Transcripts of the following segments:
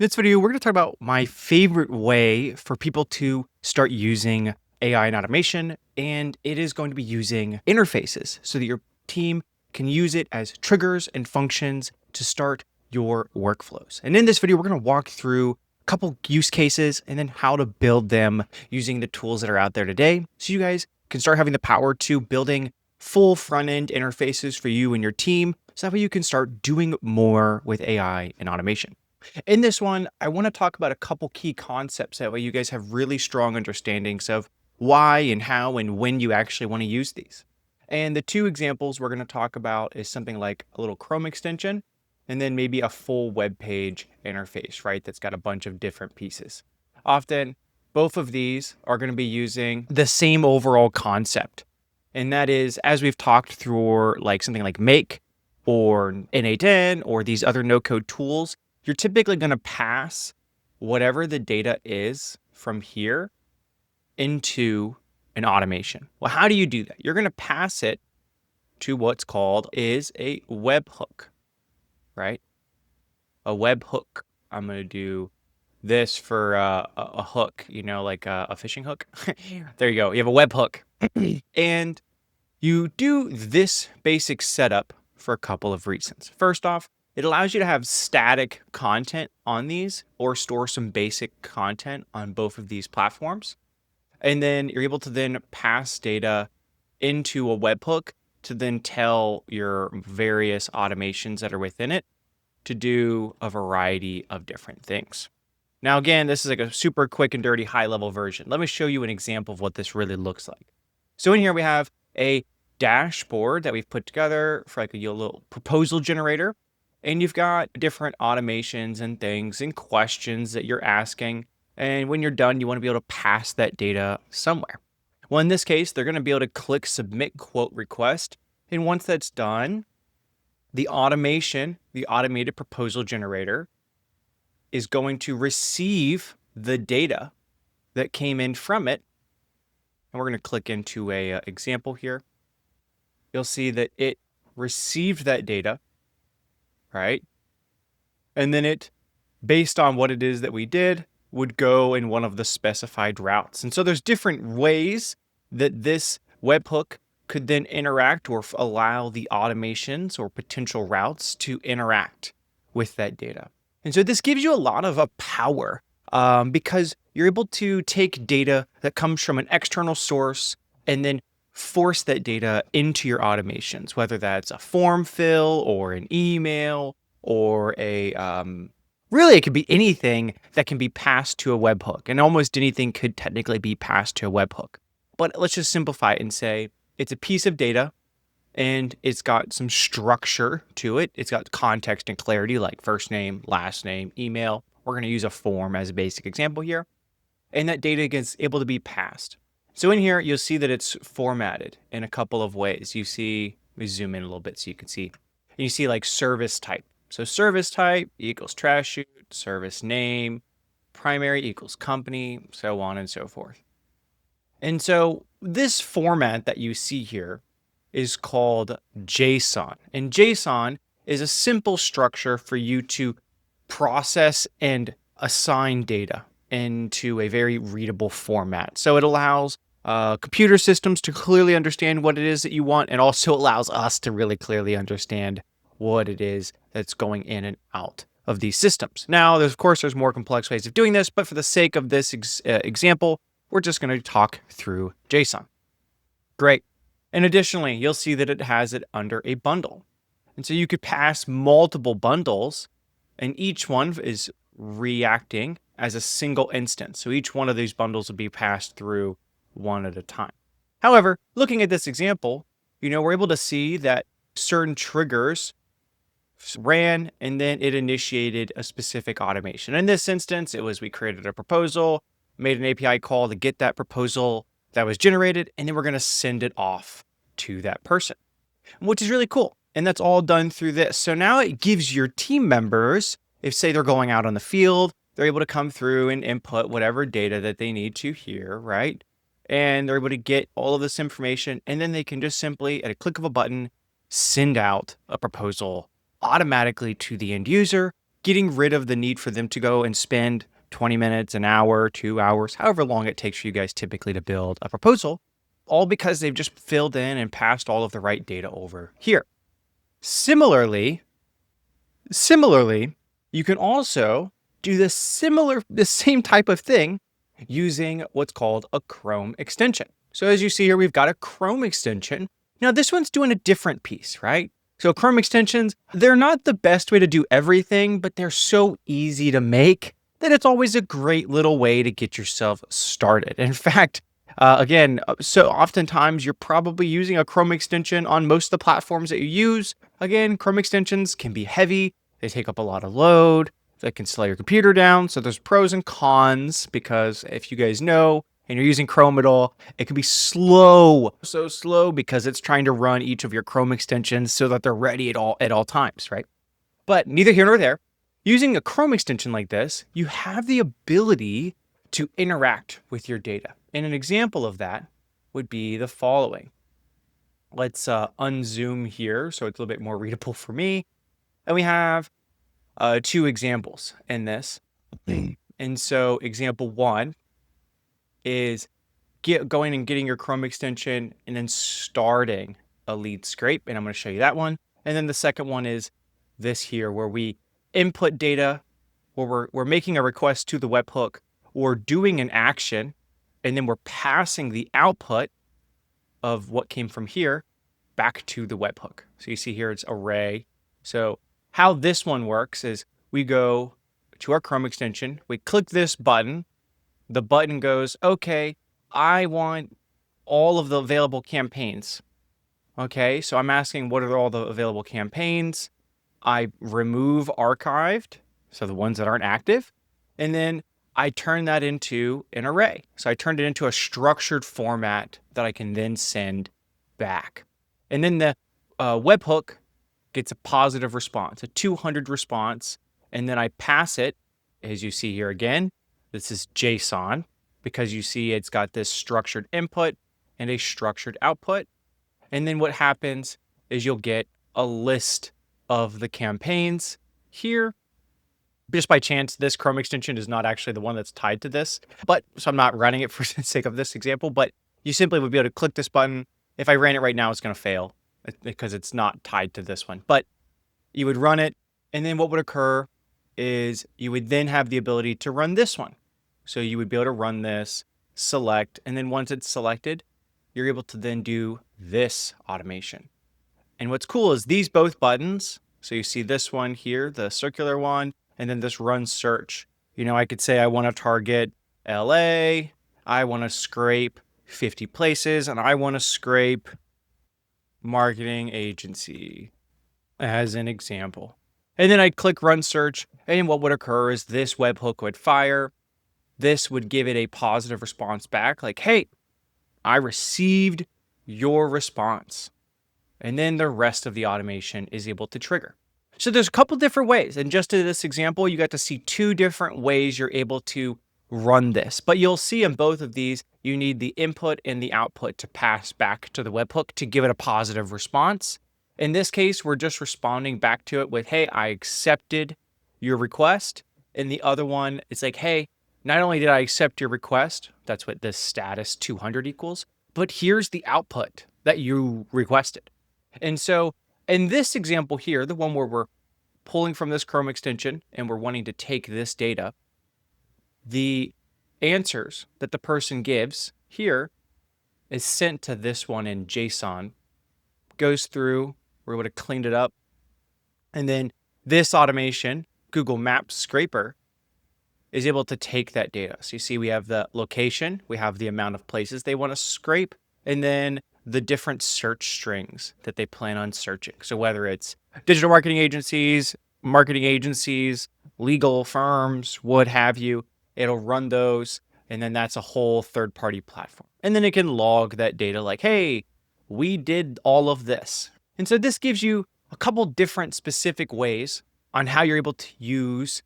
In this video, we're going to talk about my favorite way for people to start using AI and automation, and it is going to be using interfaces so that your team can use it as triggers and functions to start your workflows. And in this video, we're going to walk through a couple use cases and then how to build them using the tools that are out there today so you guys can start having the power to building full front-end interfaces for you and your team so that way you can start doing more with AI and automation. In this one, I want to talk about a couple key concepts. That way you guys have really strong understandings of why and how and when you actually want to use these. And the two examples we're going to talk about is something like a little Chrome extension and then maybe a full web page interface, right? That's got a bunch of different pieces. Often, both of these are going to be using the same overall concept. And that is, as we've talked through like something like Make or N8N or these other no-code tools, you're typically going to pass whatever the data is from here into an automation. Well, how do you do that? You're going to pass it to what's called is a webhook, right? A webhook. I'm going to do this for a hook, like a fishing hook. There you go. You have a webhook. And you do this basic setup for a couple of reasons. First off, it allows you to have static content on these or store some basic content on both of these platforms. And then you're able to then pass data into a webhook to then tell your various automations that are within it to do a variety of different things. Now, again, this is like a super quick and dirty high-level version. Let me show you an example of what this really looks like. So in here we have a dashboard that we've put together for like a little proposal generator. And you've got different automations and things and questions that you're asking. And when you're done, you want to be able to pass that data somewhere. Well, in this case, they're going to be able to click submit quote request. And once that's done, the automation, the automated proposal generator, is going to receive the data that came in from it. And we're going to click into a example here. You'll see that it received that data, right? And then it, based on what it is that we did, would go in one of the specified routes. And so there's different ways that this webhook could then interact or allow the automations or potential routes to interact with that data. And so this gives you a lot of power because you're able to take data that comes from an external source and then force that data into your automations, whether that's a form fill or an email or really it could be anything that can be passed to a webhook, and almost anything could technically be passed to a webhook. But let's just simplify it and say it's a piece of data and it's got some structure to it. It's got context and clarity like first name, last name, email. We're going to use a form as a basic example here. And that data gets able to be passed. So in here, you'll see that it's formatted in a couple of ways. You see, let me zoom in a little bit so you can see. And you see like service type. So service type equals trash chute, service name, primary equals company, so on and so forth. And so this format that you see here is called JSON. And JSON is a simple structure for you to process and assign data into a very readable format. So it allows computer systems to clearly understand what it is that you want, and also allows us to really clearly understand what it is that's going in and out of these systems. Now, of course, there's more complex ways of doing this, but for the sake of this example, we're just going to talk through JSON. Great. And additionally, you'll see that it has it under a bundle. And so you could pass multiple bundles, and each one is reacting as a single instance. So each one of these bundles will be passed through one at a time. However, looking at this example, we're able to see that certain triggers ran and then it initiated a specific automation. In this instance, it was we created a proposal, made an API call to get that proposal that was generated, and then we're going to send it off to that person, which is really cool. And that's all done through this. So now it gives your team members, if say they're going out on the field, they're able to come through and input whatever data that they need to here, right? And they're able to get all of this information, and then they can just simply, at a click of a button, send out a proposal automatically to the end user getting rid of the need for them to go and spend 20 minutes, an hour, 2 hours, however long it takes for you guys typically to build a proposal, all because they've just filled in and passed all of the right data over here. Similarly, you can also do the same type of thing using what's called a Chrome extension. So as you see here, we've got a Chrome extension. Now this one's doing a different piece, right? So Chrome extensions, they're not the best way to do everything, but they're so easy to make that it's always a great little way to get yourself started. In fact, so oftentimes you're probably using a Chrome extension on most of the platforms that you use. Again, Chrome extensions can be heavy. They take up a lot of load. That can slow your computer down. So there's pros and cons, because if you guys know and you're using Chrome at all, it can be slow, so slow, because it's trying to run each of your Chrome extensions so that they're ready at all times, right? But neither here nor there. Using a Chrome extension like this, you have the ability to interact with your data. And an example of that would be the following. Let's unzoom here so it's a little bit more readable for me. And we have two examples in this. And so example one is going and getting your Chrome extension and then starting a lead scrape. And I'm going to show you that one. And then the second one is this here, where we input data, where we're making a request to the webhook, or doing an action, and then we're passing the output of what came from here back to the webhook. So you see here, it's array. So how this one works is we go to our Chrome extension, we click this button, the button goes, okay, I want all of the available campaigns. Okay, so I'm asking what are all the available campaigns. I remove archived, so the ones that aren't active, and then I turn that into an array. So I turned it into a structured format that I can then send back. And then the webhook gets a positive response, a 200 response, and then I pass it, as you see here again. This is JSON, because you see it's got this structured input and a structured output. And then what happens is you'll get a list of the campaigns here. Just by chance, this Chrome extension is not actually the one that's tied to this, so I'm not running it for the sake of this example, but you simply would be able to click this button. If I ran it right now, it's going to fail because it's not tied to this one, but you would run it. And then what would occur is you would then have the ability to run this one. So you would be able to run this, select, and then once it's selected, you're able to then do this automation. And what's cool is these both buttons. So you see this one here, the circular one, and then this run search. You know, I could say I want to target LA, I want to scrape 50 places, and I want to scrape marketing agency as an example. And then I'd click run search, and what would occur is this webhook would fire. This would give it a positive response back, like, hey, I received your response. And then the rest of the automation is able to trigger. So there's a couple different ways. And just in this example, you got to see two different ways you're able to run this. But you'll see in both of these, you need the input and the output to pass back to the webhook to give it a positive response. In this case, we're just responding back to it with, hey, I accepted your request. And the other one, it's like, hey, not only did I accept your request, that's what this status 200 equals, but here's the output that you requested. And so in this example here, the one where we're pulling from this Chrome extension and we're wanting to take this data, the answers that the person gives here is sent to this one in JSON, goes through, we're able to clean it up. And then this automation, Google Maps Scraper, is able to take that data. So you see we have the location, we have the amount of places they want to scrape, and then the different search strings that they plan on searching. So whether it's digital marketing agencies, legal firms, what have you, it'll run those. And then that's a whole third-party platform. And then it can log that data like, hey, we did all of this. And so this gives you a couple different specific ways on how you're able to use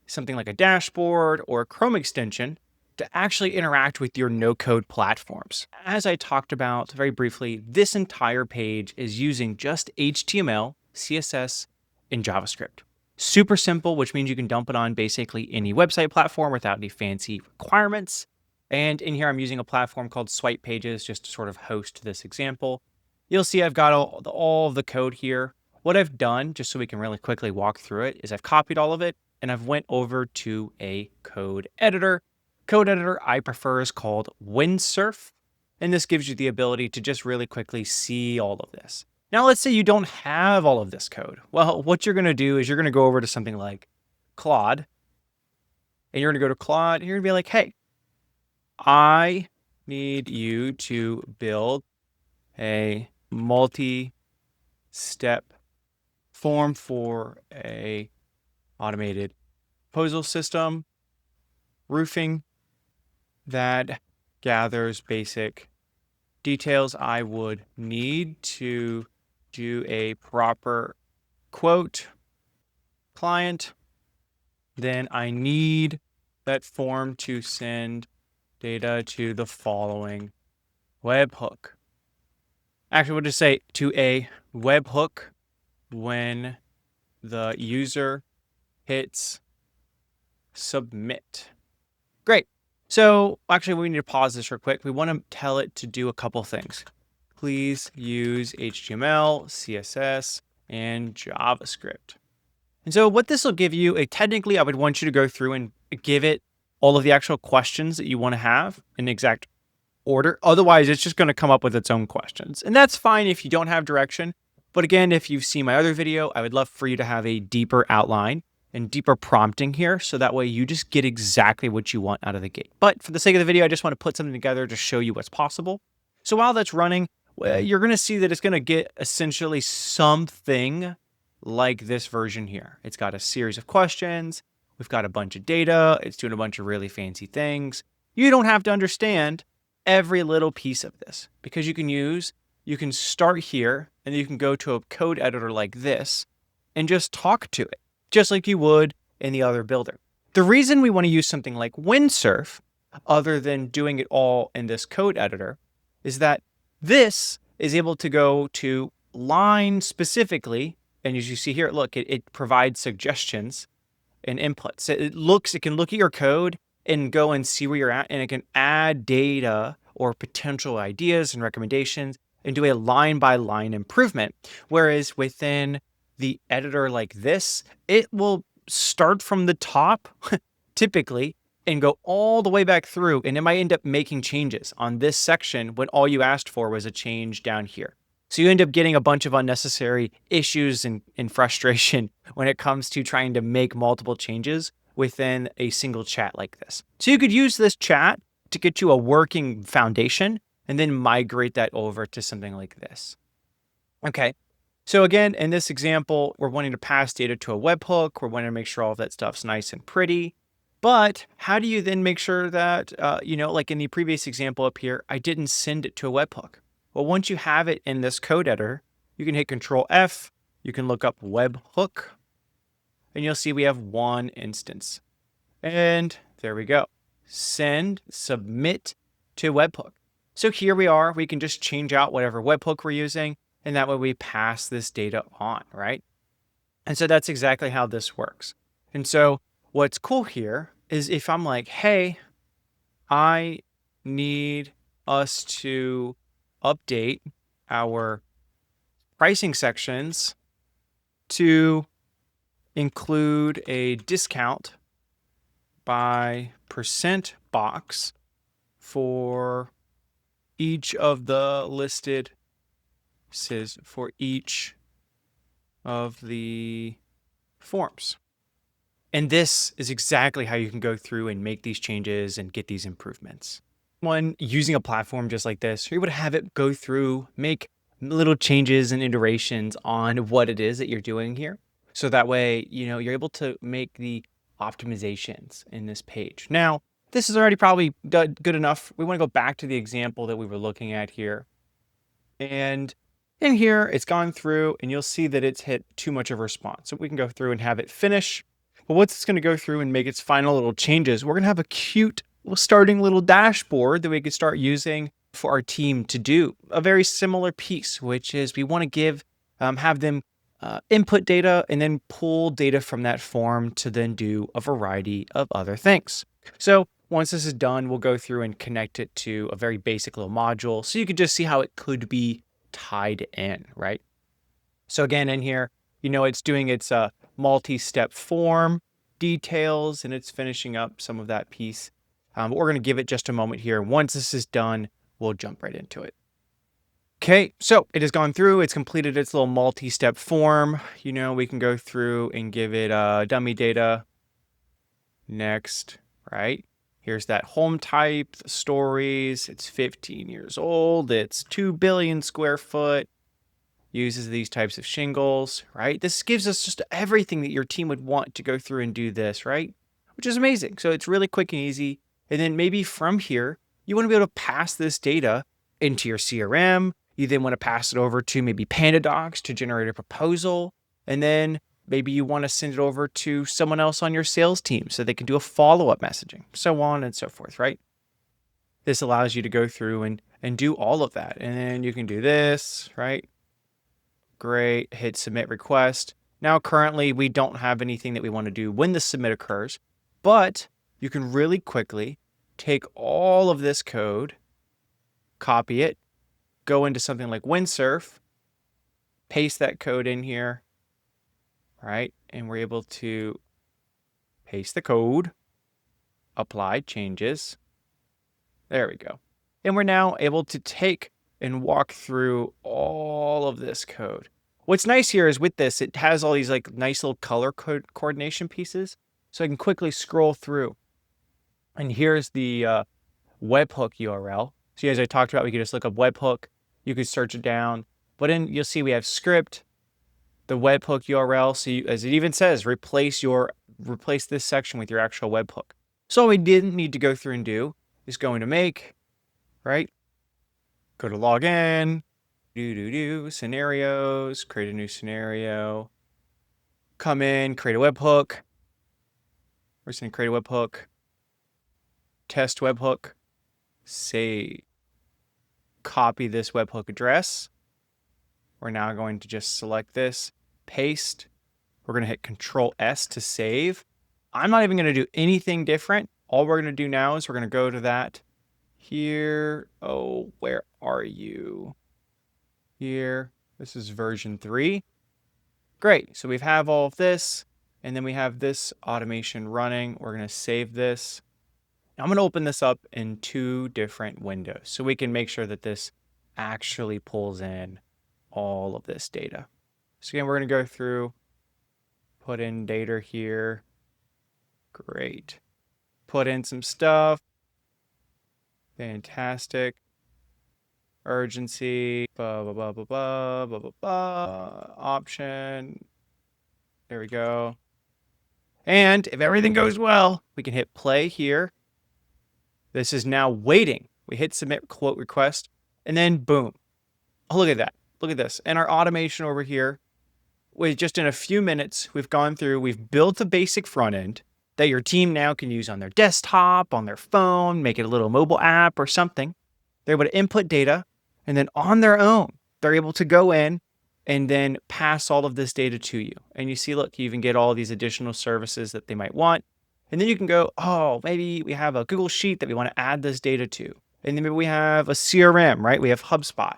something like a dashboard or a Chrome extension to actually interact with your no-code platforms. As I talked about very briefly, this entire page is using just HTML, CSS, and JavaScript. Super simple, which means you can dump it on basically any website platform without any fancy requirements. And in here, I'm using a platform called Swipe Pages just to sort of host this example. You'll see I've got all of the code here. What I've done, just so we can really quickly walk through it, is I've copied all of it and I've went over to a code editor. Code editor I prefer is called Windsurf. And this gives you the ability to just really quickly see all of this. Now, let's say you don't have all of this code. Well, what you're going to do is you're going to go over to something like Claude, and you're going to go to Claude, and you're going to be like, hey, I need you to build a multi-step form for a automated proposal system, roofing that gathers basic details I would need to do a proper quote client. Then I need that form to send data to the following webhook. Actually, we'll just say to a webhook when the user hits submit. Great. So actually, we need to pause this real quick. We want to tell it to do a couple things. Please use HTML, CSS, and JavaScript. And so what this will give you, technically, I would want you to go through and give it all of the actual questions that you want to have in exact order. Otherwise, it's just going to come up with its own questions. And that's fine if you don't have direction. But again, if you've seen my other video, I would love for you to have a deeper outline and deeper prompting here. So that way you just get exactly what you want out of the gate. But for the sake of the video, I just want to put something together to show you what's possible. So while that's running, you're going to see that it's going to get essentially something like this version here. It's got a series of questions. We've got a bunch of data. It's doing a bunch of really fancy things. You don't have to understand every little piece of this because you can start here and you can go to a code editor like this and just talk to it, just like you would in the other builder. The reason we want to use something like Windsurf, other than doing it all in this code editor, is that this is able to go to line specifically. And as you see here, look, it provides suggestions and inputs. It can look at your code and go and see where you're at, and it can add data or potential ideas and recommendations and do a line-by-line improvement. Whereas within the editor like this, it will start from the top, typically, and go all the way back through, and it might end up making changes on this section when all you asked for was a change down here. So you end up getting a bunch of unnecessary issues and frustration when it comes to trying to make multiple changes within a single chat like this. So you could use this chat to get you a working foundation and then migrate that over to something like this. Okay. So again, in this example, we're wanting to pass data to a webhook. We're wanting to make sure all of that stuff's nice and pretty. But how do you then make sure that, like in the previous example up here, I didn't send it to a webhook? Well, once you have it in this code editor, you can hit Control F, you can look up webhook, and you'll see we have one instance. And there we go. Send, submit to webhook. So here we are, we can just change out whatever webhook we're using, and that way we pass this data on, right? And so that's exactly how this works. And so what's cool here is if I'm like, hey, I need us to update our pricing sections to include a discount by percent box for each of the listed for each of the forms. And this is exactly how you can go through and make these changes and get these improvements. When using a platform just like this, you're able to have it go through, make little changes and iterations on what it is that you're doing here. So that way, you're able to make the optimizations in this page. Now, this is already probably good enough. We want to go back to the example that we were looking at here. And in here, it's gone through and you'll see that it's hit too much of a response. So we can go through and have it finish. But once it's going to go through and make its final little changes, we're going to have a cute starting little dashboard that we could start using for our team to do a very similar piece, which is we want to have them input data and then pull data from that form to then do a variety of other things. So once this is done, we'll go through and connect it to a very basic little module so you can just see how it could be tied in, right? So again, in here, it's doing its multi-step form details and it's finishing up some of that piece. But we're going to give it just a moment here. Once this is done, we'll jump right into it. Okay, so it has gone through, it's completed its little multi-step form. We can go through and give it dummy data. Next, right? Here's that home type, the stories. It's 15 years old. It's 2 billion square foot. Uses these types of shingles, right? This gives us just everything that your team would want to go through and do this, right? Which is amazing. So it's really quick and easy. And then maybe from here, you want to be able to pass this data into your CRM. You then want to pass it over to maybe PandaDocs to generate a proposal. And then maybe you want to send it over to someone else on your sales team so they can do a follow-up messaging, so on and so forth, right? This allows you to go through and do all of that. And then you can do this, right? Great, hit submit request. Now, currently, we don't have anything that we want to do when the submit occurs, but you can really quickly take all of this code, copy it, go into something like Windsurf, paste that code in here, right? And we're able to paste the code, apply changes. There we go. And we're now able to take and walk through all of this code. What's nice here is with this, it has all these like nice little color code coordination pieces. So I can quickly scroll through. And here's the webhook URL. So as I talked about, we could just look up webhook. You could search it down. But then you'll see we have script, the webhook URL. So as it even says, replace this section with your actual webhook. So all we didn't need to go through and do is go into make, right? Go to login, scenarios, create a new scenario, come in, create a webhook. We're just going to create a webhook, test webhook, save, copy this webhook address. We're now going to just select this, paste. We're going to hit Control S to save. I'm not even going to do anything different. All we're going to do now is we're going to go to that here. Oh, where are you? Here. This is version 3. Great. So we have all of this, and then we have this automation running. We're going to save this. Now I'm going to open this up in 2 different windows so we can make sure that this actually pulls in all of this data. So again, we're going to go through, put in data here. Great. Put in some stuff. Fantastic. Urgency, blah, blah, blah, blah, blah, blah, blah, blah. Option. There we go. And if everything goes well, we can hit play here. This is now waiting. We hit submit quote request, and then boom. Oh, look at that. Look at this. And our automation over here, just in a few minutes, we've gone through, we've built a basic front end that your team now can use on their desktop, on their phone, make it a little mobile app or something. They're able to input data, and then on their own, they're able to go in and then pass all of this data to you. And you see, look, you even get all these additional services that they might want. And then you can go, oh, maybe we have a Google Sheet that we want to add this data to. And then maybe we have a CRM, right? We have HubSpot.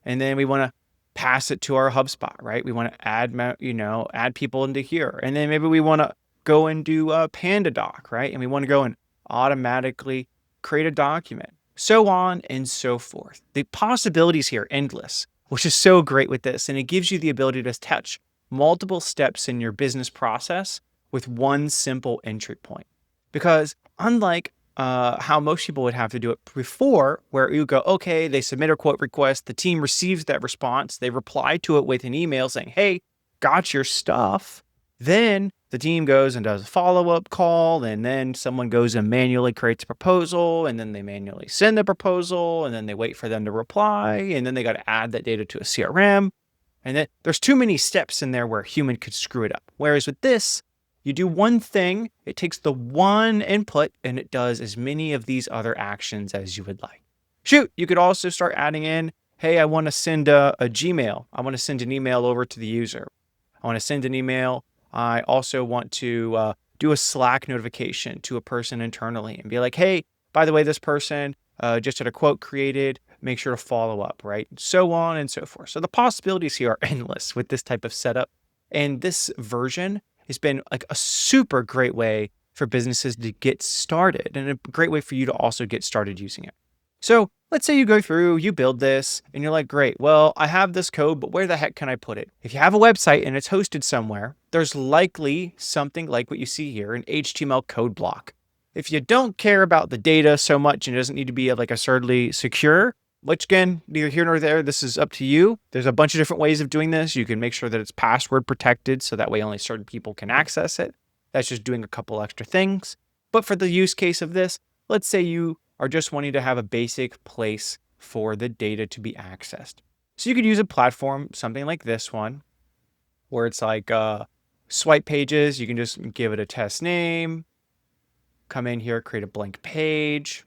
And then we want to pass it to our HubSpot, right? We want to add people into here. And then maybe we want to go and do a PandaDoc, right? And we want to go and automatically create a document, so on and so forth. The possibilities here are endless, which is so great with this. And it gives you the ability to touch multiple steps in your business process with one simple entry point. Because unlike how most people would have to do it before, where you go, okay, they submit a quote request, the team receives that response, they reply to it with an email saying, hey, got your stuff. Then the team goes and does a follow-up call, and then someone goes and manually creates a proposal, and then they manually send the proposal, and then they wait for them to reply, and then they got to add that data to a CRM. And then there's too many steps in there where a human could screw it up. Whereas with this, you do one thing, it takes the one input, and it does as many of these other actions as you would like. Shoot, you could also start adding in hey, I want to send a Gmail. I want to send an email over to the user. I want to send an email. I also want to do a Slack notification to a person internally and be like, hey, by the way, this person just had a quote created. Make sure to follow up, right? So on and so forth. So the possibilities here are endless with this type of setup. And this version has been like a super great way for businesses to get started and a great way for you to also get started using it. So let's say you go through, you build this, and you're like, great, well, I have this code, but where the heck can I put it? If you have a website and it's hosted somewhere, there's likely something like what you see here, an HTML code block. If you don't care about the data so much and it doesn't need to be like absurdly secure, which again, neither here nor there, this is up to you. There's a bunch of different ways of doing this. You can make sure that it's password protected so that way only certain people can access it. That's just doing a couple extra things. But for the use case of this, let's say you are just wanting to have a basic place for the data to be accessed. So you could use a platform, something like this one, where it's like swipe pages. You can just give it a test name, come in here, create a blank page.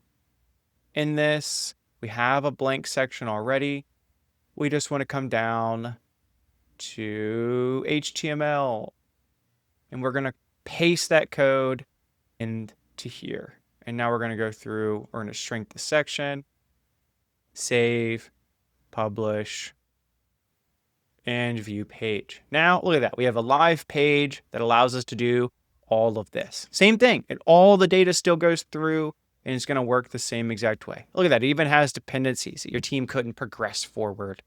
In this, we have a blank section already. We just want to come down to HTML, and we're going to paste that code into here. And now we're going to go through, we're going to shrink the section, save, publish, and view page. Now, look at that. We have a live page that allows us to do all of this. Same thing. And all the data still goes through and it's going to work the same exact way. Look at that. It even has dependencies that your team couldn't progress forward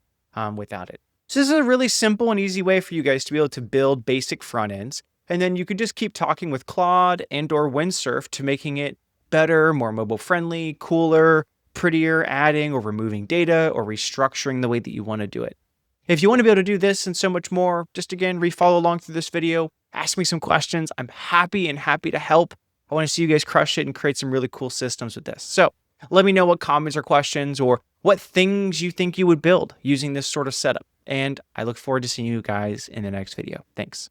without it. So this is a really simple and easy way for you guys to be able to build basic front ends. And then you could just keep talking with Claude and or Windsurf to making it better, more mobile friendly, cooler, prettier, adding or removing data or restructuring the way that you want to do it. If you want to be able to do this and so much more, just again, follow along through this video, ask me some questions. I'm happy to help. I want to see you guys crush it and create some really cool systems with this. So let me know what comments or questions or what things you think you would build using this sort of setup. And I look forward to seeing you guys in the next video. Thanks.